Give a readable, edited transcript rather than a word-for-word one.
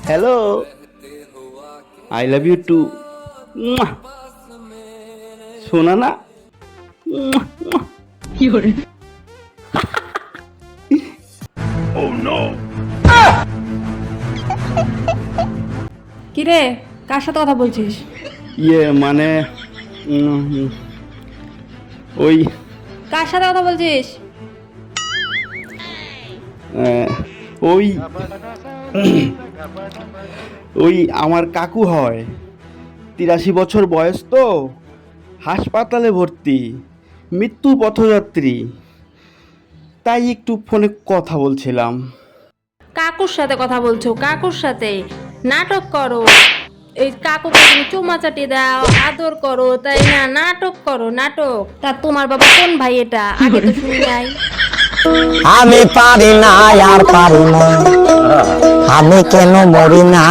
Hello, I love you too. শোনা না? কিরে, কার সাথে কথা বলছিস? মানে ওই কার সাথে কথা বলছিস? ওই ওই আমার কাকু হয়, 83 বছর বয়স তো, হাসপাতালে ভর্তি, মৃত্যু পথযাত্রী, তাই একটু ফোনে কথা বলছিলাম। কাকুর সাথে কথা বলছো? কাকুর সাথে নাটক করো? এই কাকুকে তুমি চুমা চাটি দাও, আদর করো, তাই না? নাটক করো, নাটক। তা তোমার বাবা কোন ভাই এটা? আগে তো শুনি নাই। আমি পারি না আর পারি না, আমি কেন মরি না।